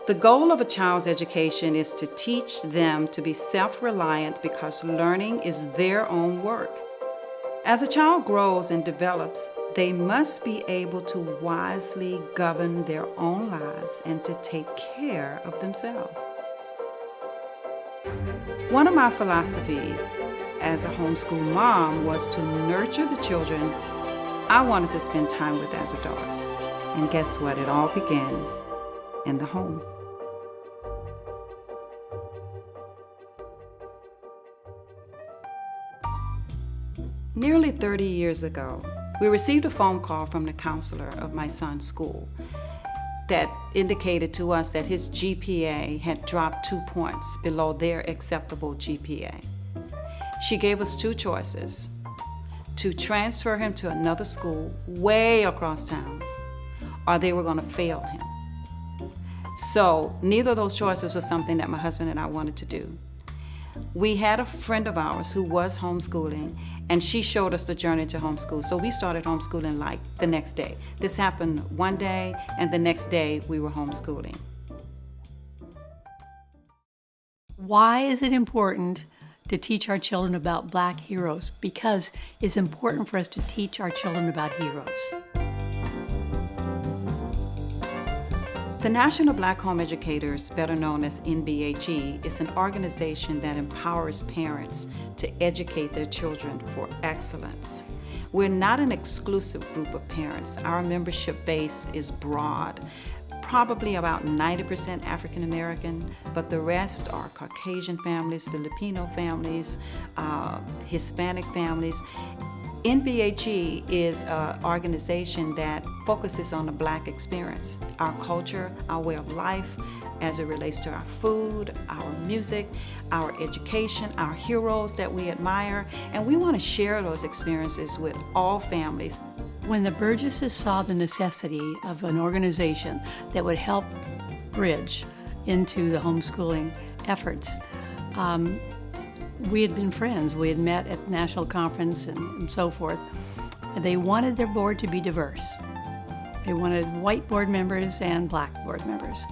The goal of a child's education is to teach them to be self-reliant because learning is their own work. As a child grows and develops, they must be able to wisely govern their own lives and to take care of themselves. One of my philosophies as a homeschool mom was to nurture the children I wanted to spend time with as adults. And guess what? It all begins in the home. Nearly 30 years ago, we received a phone call from the counselor of my son's school that indicated to us that his GPA had dropped 2 points below their acceptable GPA. She gave us two choices: to transfer him to another school way across town, or they were going to fail him. So neither of those choices was something that my husband and I wanted to do. We had a friend of ours who was homeschooling, and she showed us the journey to homeschool. So we started homeschooling like the next day. This happened one day, and the next day we were homeschooling. Why is it important to teach our children about Black heroes? Because it's important for us to teach our children about heroes. The National Black Home Educators, better known as NBHE, is an organization that empowers parents to educate their children for excellence. We're not an exclusive group of parents. Our membership base is broad, probably about 90% African American, but the rest are Caucasian families, Filipino families, Hispanic families. NBHE is an organization that focuses on the Black experience, our culture, our way of life, as it relates to our food, our music, our education, our heroes that we admire, and we want to share those experiences with all families. When the Burgesses saw the necessity of an organization that would help bridge into the homeschooling efforts, we had been friends. We had met at national conference and so forth. And they wanted their board to be diverse. They wanted white board members and Black board members,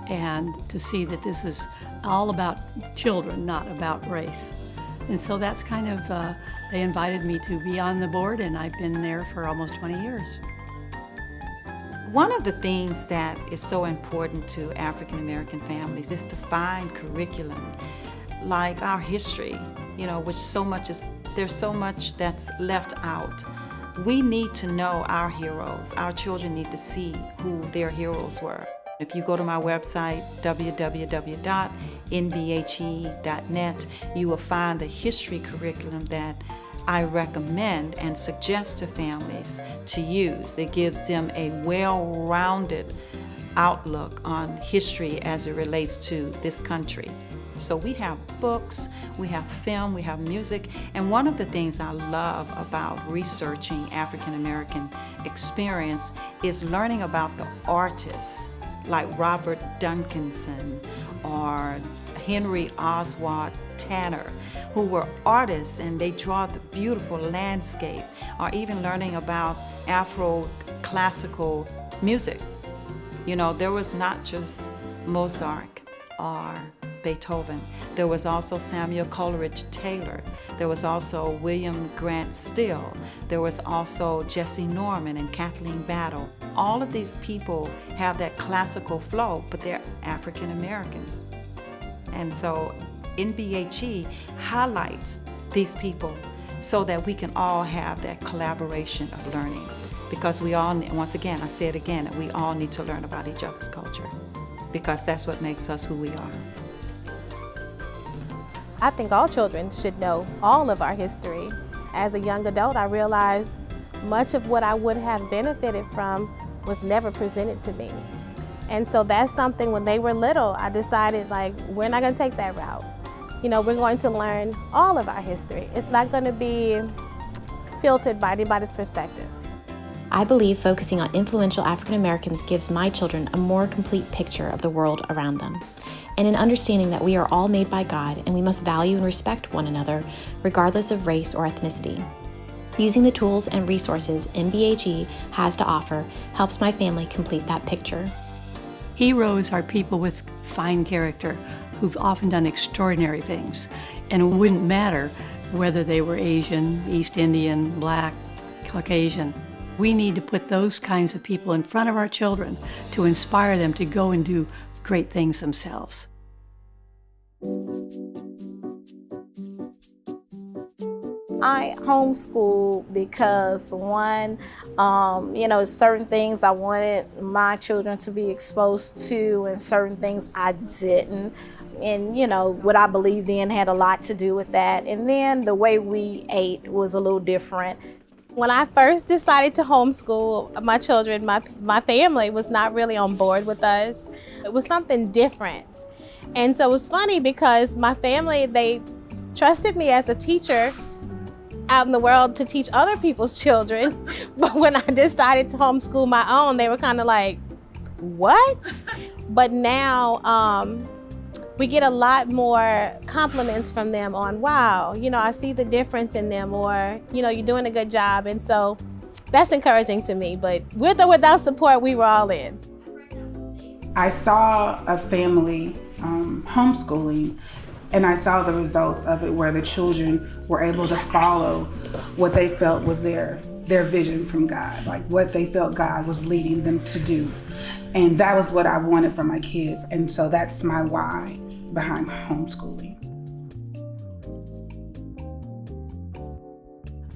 and to see that this is all about children, not about race. And so that's kind of, they invited me to be on the board, and I've been there for almost 20 years. One of the things that is so important to African American families is to find curriculum like our history, which there's so much that's left out. We need to know our heroes. Our children need to see who their heroes were. If you go to my website, www.nbhe.net, you will find the history curriculum that I recommend and suggest to families to use. It gives them a well-rounded outlook on history as it relates to this country. So we have books, we have film, we have music, and one of the things I love about researching African American experience is learning about the artists like Robert Duncanson or Henry Oswald Tanner, who were artists and they draw the beautiful landscape, or even learning about Afro classical music. There was not just Mozart or Beethoven. There was also Samuel Coleridge Taylor. There was also William Grant Still. There was also Jesse Norman and Kathleen Battle. All of these people have that classical flow, but they're African Americans. And so NBHE highlights these people so that we can all have that collaboration of learning. Because we all, once again, I say it again, we all need to learn about each other's culture, because that's what makes us who we are. I think all children should know all of our history. As a young adult, I realized much of what I would have benefited from was never presented to me. And so that's something, when they were little, I decided, we're not going to take that route. We're going to learn all of our history. It's not going to be filtered by anybody's perspective. I believe focusing on influential African Americans gives my children a more complete picture of the world around them, and an understanding that we are all made by God and we must value and respect one another regardless of race or ethnicity. Using the tools and resources NBHE has to offer helps my family complete that picture. Heroes are people with fine character who've often done extraordinary things, and it wouldn't matter whether they were Asian, East Indian, Black, Caucasian. We need to put those kinds of people in front of our children to inspire them to go and do great things themselves. I homeschool because one, certain things I wanted my children to be exposed to and certain things I didn't. And, what I believed in had a lot to do with that. And then the way we ate was a little different. When I first decided to homeschool my children, my family was not really on board with us. It was something different. And so it was funny because my family, they trusted me as a teacher out in the world to teach other people's children. But when I decided to homeschool my own, they were kind of like, what? But now we get a lot more compliments from them on, wow, I see the difference in them, or, you're doing a good job. And so that's encouraging to me. But with or without support, we were all in. I saw a family homeschooling, and I saw the results of it where the children were able to follow what they felt was their vision from God, like what they felt God was leading them to do. And that was what I wanted for my kids. And so that's my why behind homeschooling.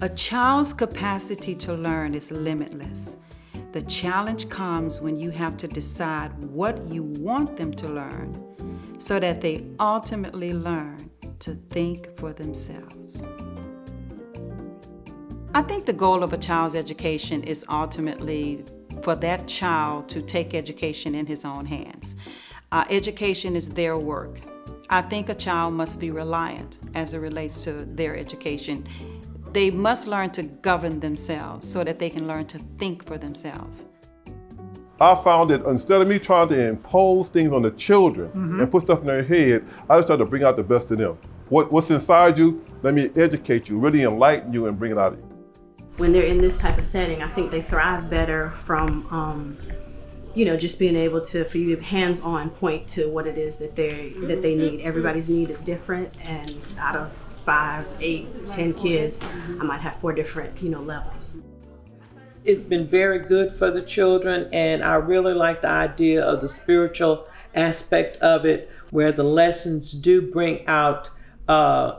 A child's capacity to learn is limitless. The challenge comes when you have to decide what you want them to learn so that they ultimately learn to think for themselves. I think the goal of a child's education is ultimately for that child to take education in his own hands. Education is their work. I think a child must be reliant as it relates to their education. They must learn to govern themselves so that they can learn to think for themselves. I found that instead of me trying to impose things on the children and put stuff in their head, I just tried to bring out the best in them. What's inside you, let me educate you, really enlighten you and bring it out of you. When they're in this type of setting, I think they thrive better from, just being able for you to hands-on point to what it is that they need. Everybody's need is different, and out of 5, 8, 10 kids, I might have 4 different, levels. It's been very good for the children, and I really like the idea of the spiritual aspect of it, where the lessons do bring out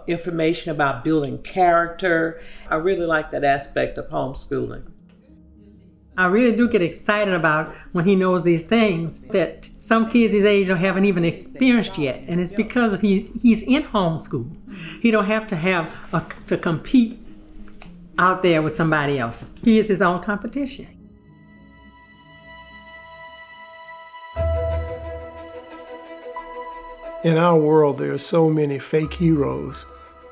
information about building character. I really like that aspect of homeschooling. I really do get excited about when he knows these things that some kids his age haven't even experienced yet, and it's because he's in homeschool. He don't have to compete out there with somebody else. He is his own competition. In our world, there are so many fake heroes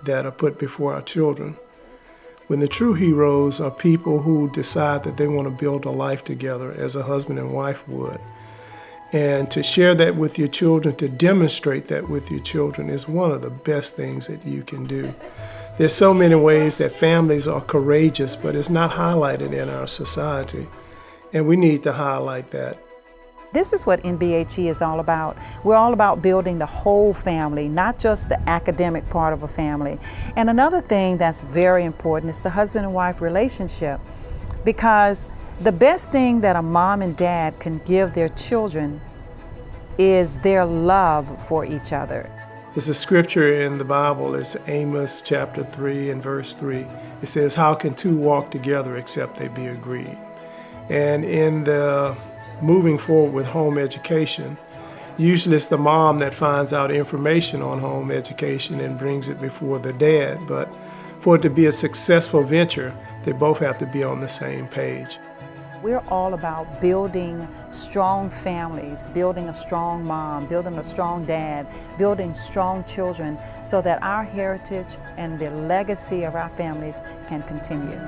that are put before our children, when the true heroes are people who decide that they want to build a life together as a husband and wife would. And to share that with your children, to demonstrate that with your children, is one of the best things that you can do. There's so many ways that families are courageous, but it's not highlighted in our society. And we need to highlight that. This is what NBHE is all about. We're all about building the whole family, not just the academic part of a family. And another thing that's very important is the husband and wife relationship, because the best thing that a mom and dad can give their children is their love for each other. There's a scripture in the Bible, it's Amos chapter 3 and verse 3. It says, how can two walk together except they be agreed? And in the moving forward with home education, usually it's the mom that finds out information on home education and brings it before the dad. But for it to be a successful venture, they both have to be on the same page. We're all about building strong families, building a strong mom, building a strong dad, building strong children so that our heritage and the legacy of our families can continue.